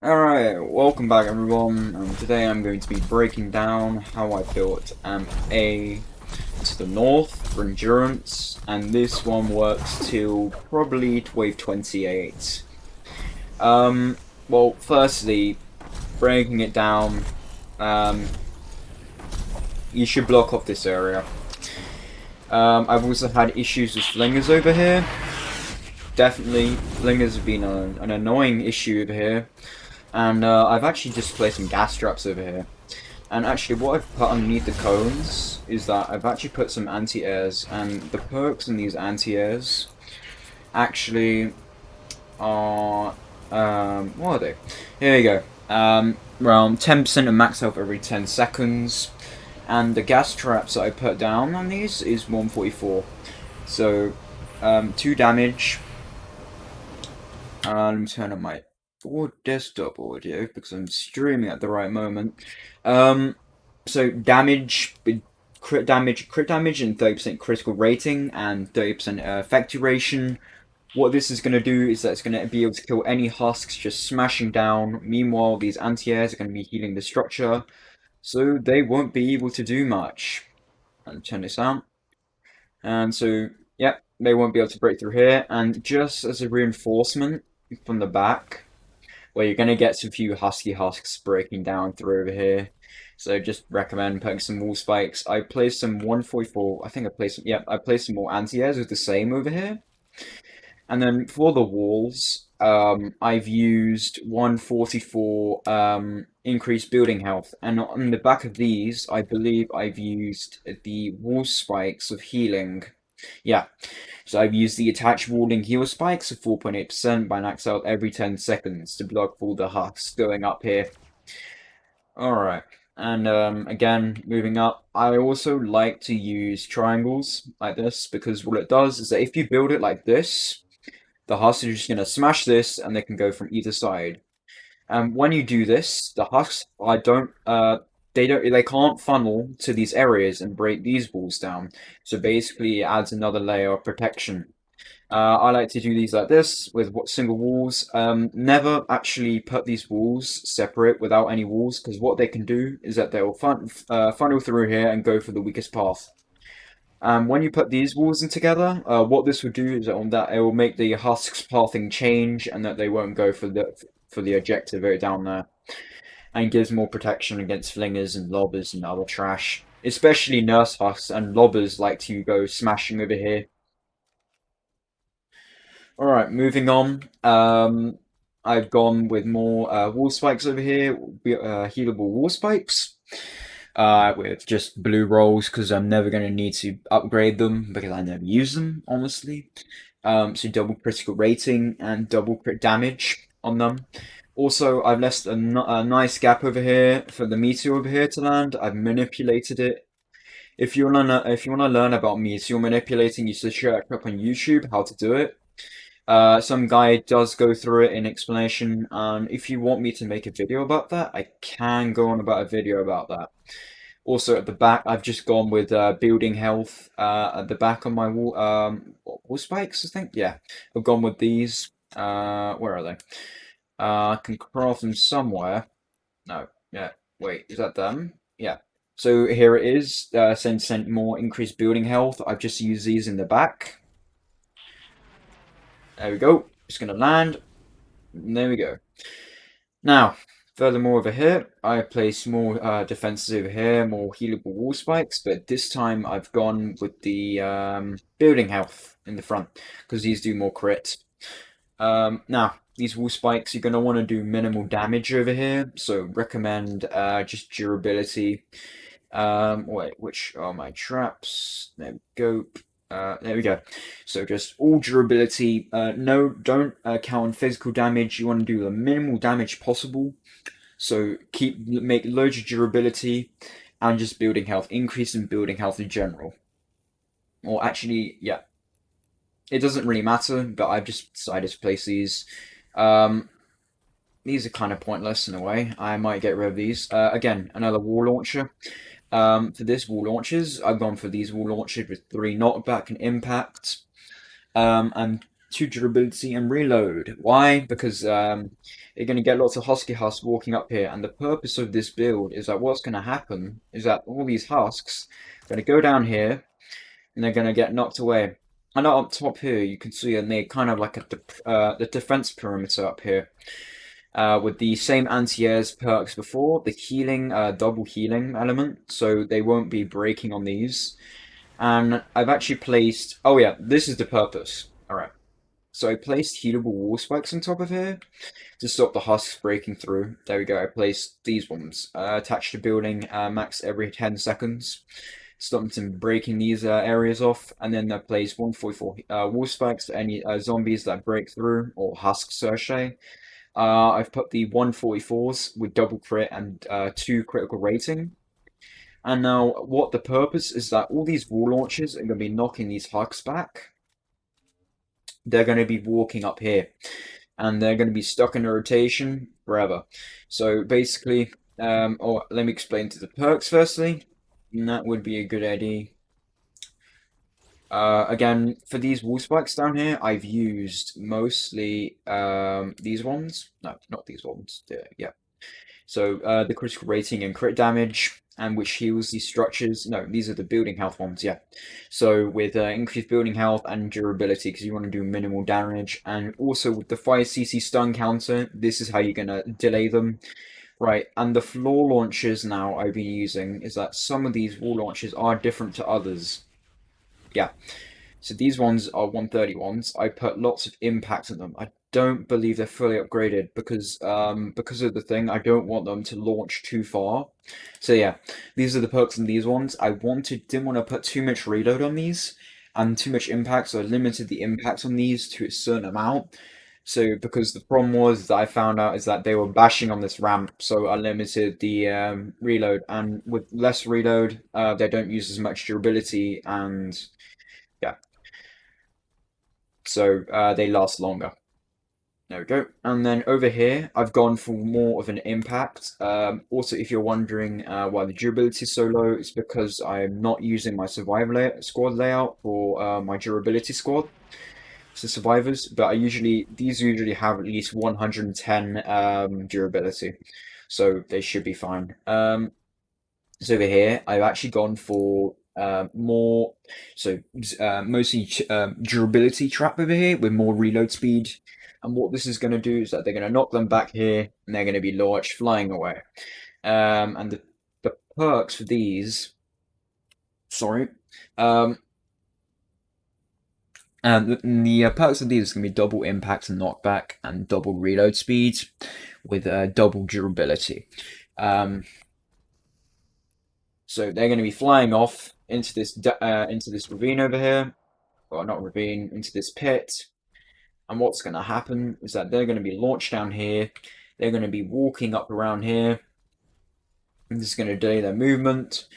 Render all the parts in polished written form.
Alright, welcome back everyone. Today I'm going to be breaking down how I built A to the north for endurance, and this one works till probably wave 28. Well, firstly, breaking it down, um, you should block off this area. I've also had issues with flingers over here. Definitely, flingers have been an annoying issue over here. And I've actually just placed some gas traps over here. And actually what I've put underneath the cones is that I've actually put some anti-airs, and the perks in these anti-airs actually are, what are they? Here you go. Around 10% of max health every 10 seconds. And the gas traps that I put down on these is 144. So, 2 damage. Let me turn on my desktop audio because I'm streaming at the right moment. So damage, crit damage, and 30% critical rating and 30% effect duration. What this is going to do is that it's going to be able to kill any husks just smashing down. Meanwhile, these anti-airs are going to be healing the structure, so they won't be able to do much. And turn this on. And so, yep, they won't be able to break through here. And just as a reinforcement from the back, where you're going to get some few husky husks breaking down through over here. So just recommend putting some wall spikes. I placed some 144, I think I placed some, yeah, I placed some more anti-airs with the same over here. And then for the walls, I've used 144 increased building health. And on the back of these, I believe I've used the wall spikes of healing. Yeah, so I've used the attached walling heal spikes of 4.8% by max out every 10 seconds to block all the husks going up here. Alright, and again, moving up, I also like to use triangles like this because what it does is that if you build it like this, the husks are just going to smash this and they can go from either side. And when you do this, the husks they can't funnel to these areas and break these walls down. So basically, it adds another layer of protection. I like to do these like this with single walls. Never actually put these walls separate without any walls, because what they can do is that they'll funnel through here and go for the weakest path. When you put these walls in together, what this will do is that on that it will make the husks pathing change, and that they won't go for the objective right down there, and gives more protection against flingers and lobbers and other trash. Especially nurse husks and lobbers like to go smashing over here. Alright, moving on. I've gone with more wall spikes over here, healable wall spikes, with just blue rolls because I'm never going to need to upgrade them because I never use them, honestly. So double critical rating and double crit damage on them. Also, I've left a nice gap over here for the meteor over here to land. I've manipulated it. If you wanna learn about meteor manipulating, you should check up on YouTube how to do it. Some guy does go through it in explanation, and if you want me to make a video about that, I can go on about a video about that. Also at the back, I've just gone with building health at the back of my wall spikes, I think. Yeah, I've gone with these. Where are they? I can craft them somewhere. No, yeah. Wait, is that them? Yeah. So here it is. 10% more increased building health. I've just used these in the back. There we go. Just gonna land. And there we go. Now, furthermore over here, I placed more defenses over here, more healable wall spikes, but this time I've gone with the building health in the front, because these do more crit. Now, these wall spikes, you're going to want to do minimal damage over here, so recommend just durability. Wait, which are my traps? There we go. There we go. So just all durability. No, don't count on physical damage. You want to do the minimal damage possible. So make loads of durability and just building health. Increase in building health in general. Or actually, yeah, it doesn't really matter. But I've just decided to place these. These are kind of pointless in a way. I might get rid of these. Again, another wall launcher. For this wall launchers, I've gone for these wall launchers with 3 knockback and impact. And 2 durability, and reload. Why? Because you're going to get lots of husky husks walking up here, and the purpose of this build is that what's going to happen is that all these husks are going to go down here, and they're going to get knocked away. And up top here, you can see they made kind of like the defense perimeter up here. With the same anti-airs perks before, the healing, double healing element, so they won't be breaking on these. And I've actually placed, oh yeah, this is the purpose. Alright. So I placed healable wall spikes on top of here to stop the husks breaking through. There we go, I placed these ones. Attached to building, max every 10 seconds. Stop them from breaking these areas off. And then I placed 144 wall spikes to any zombies that break through, or husks, I say. I've put the 144s with double crit and 2 critical rating. And now, what the purpose is that all these wall launches are going to be knocking these husks back. They're going to be walking up here. And they're going to be stuck in a rotation forever. So basically, or let me explain to the perks firstly. And that would be a good idea. Again, for these wall spikes down here, I've used mostly these ones. No, not these ones. Yeah. So the critical rating and crit damage, and which heals these structures. No, these are the building health ones, yeah. So with increased building health and durability, because you want to do minimal damage, and also with the 5cc stun counter, this is how you're going to delay them. Right, and the floor launchers now I've been using is that some of these wall launchers are different to others. Yeah, so these ones are 130 ones. I put lots of impact on them. I don't believe they're fully upgraded because of the thing. I don't want them to launch too far. So yeah, these are the perks on these ones. I didn't want to put too much reload on these and too much impact, so I limited the impact on these to a certain amount. So because the problem was that I found out is that they were bashing on this ramp, so I limited the reload, and with less reload, they don't use as much durability, and yeah, so they last longer. There we go. And then over here, I've gone for more of an impact. Also, if you're wondering why the durability is so low, it's because I'm not using my squad layout for my durability squad. So survivors, but these usually have at least 110 durability, so they should be fine. So over here, I've actually gone for more, so mostly durability trap over here with more reload speed. And what this is going to do is that they're going to knock them back here, and they're going to be launched flying away. And the perks for these, sorry, the perks of these are going to be double impact and knockback and double reload speed with double durability. So they're going to be flying off into this ravine over here, well, not ravine, into this pit. And what's going to happen is that they're going to be launched down here. They're going to be walking up around here. And this is going to delay their movement.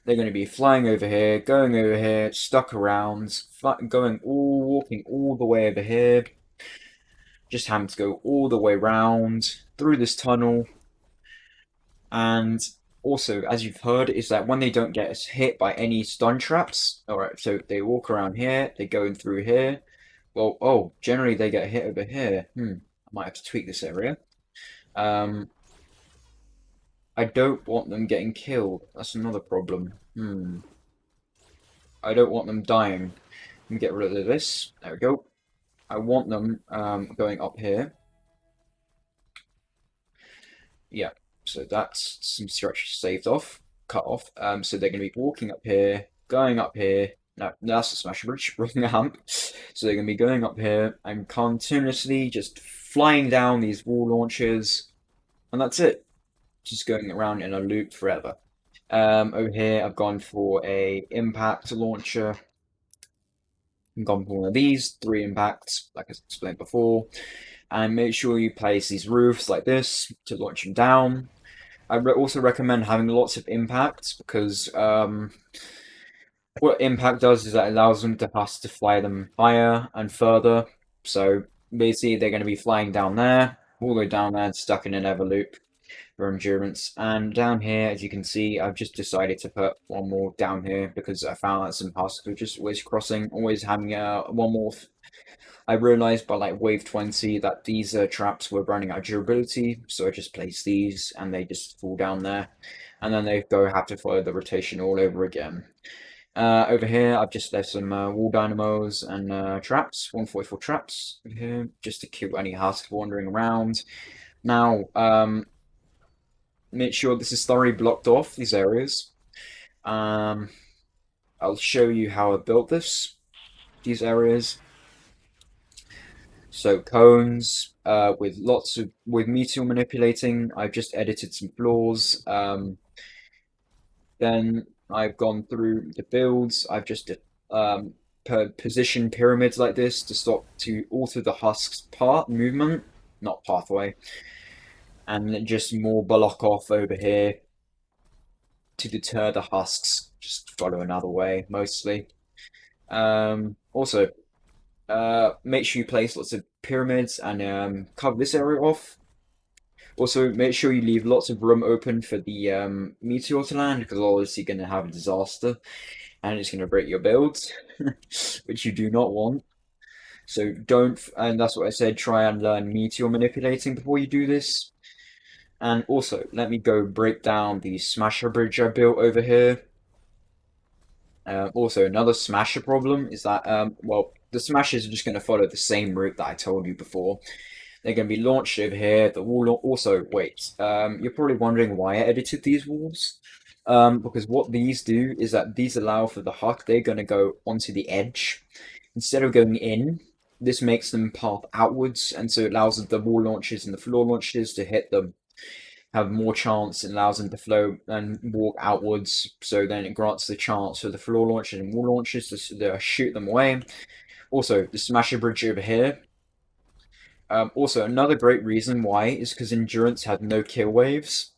They're going to be flying over here, going over here, stuck around, walking all the way over here. Just having to go all the way around through this tunnel. And also, as you've heard, is that when they don't get hit by any stun traps, alright, so they walk around here, they go in through here. Well, oh, generally they get hit over here. I might have to tweak this area. I don't want them getting killed. That's another problem. I don't want them dying. Let me get rid of this. There we go. I want them going up here. Yeah, so that's some stretch saved off, cut off. So they're going to be walking up here, going up here. No, that's a smash bridge, wrong hump. So they're going to be going up here and continuously just flying down these wall launchers, and that's it. Just going around in a loop forever. Over here, I've gone for a impact launcher. I've gone for one of these, 3 impacts, like I explained before. And make sure you place these roofs like this to launch them down. I also recommend having lots of impacts because what impact does is that it allows us to fly them higher and further. So basically, they're going to be flying down there, all the way down there, stuck in an ever loop. for endurance. And down here, as you can see, I've just decided to put one more down here because I found that some husks were just always crossing, always having one more. I realized by like wave 20 that these traps were running out of durability, so I just placed these and they just fall down there. And then they go have to follow the rotation all over again. Over here, I've just left some wall dynamos and traps, 144 traps over here, just to kill any husks wandering around. Now, make sure this is thoroughly blocked off, these areas. Um, I'll show you how I built these areas. So cones with meteor manipulating. I've just edited some floors. Then I've gone through the builds. I've just positioned pyramids like this to alter the husk's path movement, not pathway, and then just more block off over here to deter the husks. Just follow another way mostly. Also, make sure you place lots of pyramids and cover this area off. Also, make sure you leave lots of room open for the meteor to land because otherwise you're going to have a disaster and it's going to break your builds, which you do not want. So don't, and that's what I said, try and learn meteor manipulating before you do this. And also, let me go break down the smasher bridge I built over here. Also, another smasher problem is that, well, the smashers are just going to follow the same route that I told you before. They're going to be launched over here. The wall also, wait, you're probably wondering why I edited these walls. Because what these do is that these allow for the huck, they're going to go onto the edge. Instead of going in, this makes them path outwards, and so it allows the wall launches and the floor launches to hit them, have more chance, and allows them to flow and walk outwards, so then it grants the chance for the floor launches and wall launches to shoot them away. Also, the smasher bridge over here. Also, another great reason why is because endurance had no kill waves.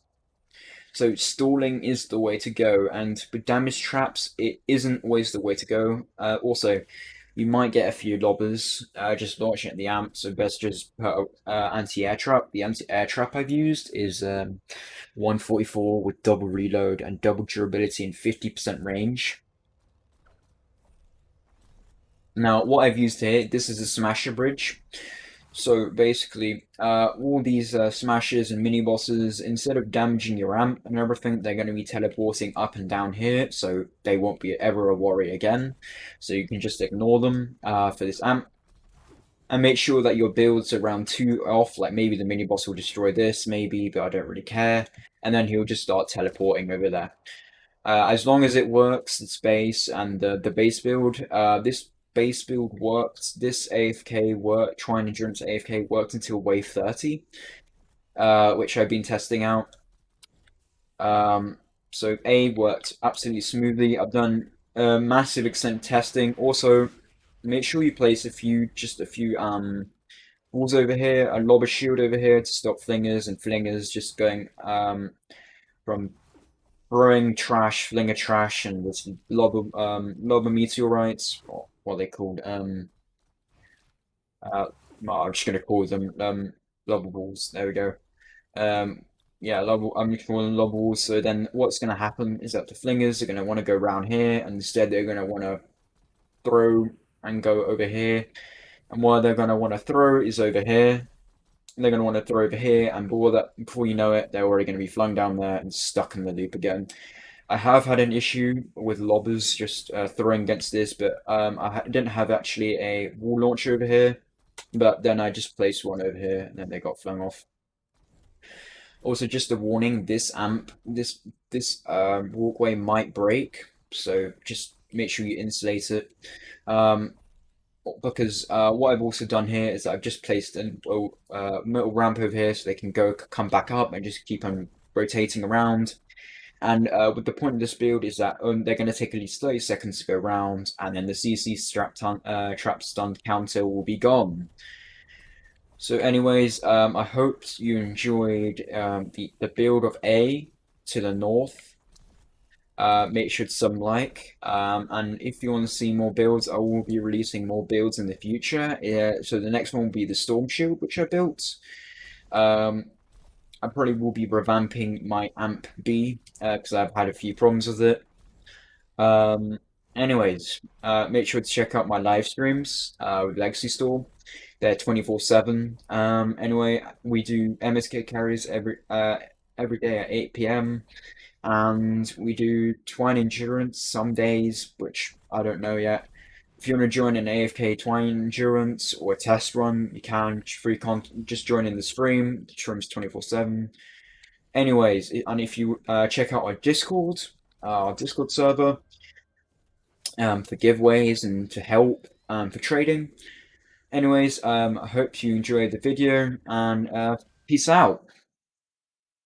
So stalling is the way to go, and with damage traps, it isn't always the way to go. Also, you might get a few lobbers just launching at the amp, so best just put anti-air trap. The anti-air trap I've used is 144 with double reload and double durability and 50% range. Now, what I've used here, this is a smasher bridge. So basically, all these smashes and mini bosses, instead of damaging your amp and everything, they're going to be teleporting up and down here, so they won't be ever a worry again. So you can just ignore them for this amp. And make sure that your builds are around 2 off, like maybe the mini boss will destroy this, maybe, but I don't really care. And then he'll just start teleporting over there. As long as it works, the space and the base build, this base build worked. This AFK worked, Twine Endurance AFK worked until wave 30, which I've been testing out. So A worked absolutely smoothly. I've done massive extent testing. Also, make sure you place just a few walls over here, a lobber shield over here to stop flingers and flingers just going from throwing trash, flinger trash, and this lobber meteorites, or what are they called? Well, I'm just gonna call them lobber balls. There we go. Yeah, I'm just calling them lobber balls. So then, what's gonna happen is that the flingers are gonna want to go around here, and instead they're gonna want to throw and go over here. And what they're gonna want to throw is over here. They're going to want to throw over here, and before you know it, they're already going to be flung down there and stuck in the loop again. I have had an issue with lobbers just throwing against this, but I didn't have actually a wall launcher over here, but then I just placed one over here, and then they got flung off. Also, just a warning: this walkway might break, so just make sure you insulate it. Because what I've also done here is I've just placed a metal ramp over here so they can come back up and just keep on rotating around. And with the point of this build is that they're going to take at least 30 seconds to go around, and then the CC trap stun counter will be gone. So anyways, I hope you enjoyed the build of A to the north. Make sure to and if you want to see more builds, I will be releasing more builds in the future. So the next one will be the storm shield, which I built. I probably will be revamping my Amp B because I've had a few problems with it. Um, anyways, make sure to check out my live streams with Legacy Store. They're 24/7. Anyway, we do MSK carries every day at 8 p.m. and we do Twine Endurance some days, which I don't know yet. If you want to join an AFK Twine Endurance or a test run, you can. Free content, just join in the stream. The stream's 24/7. Anyways, and if you check out our Discord server, for giveaways and to help for trading. Anyways, I hope you enjoyed the video and peace out.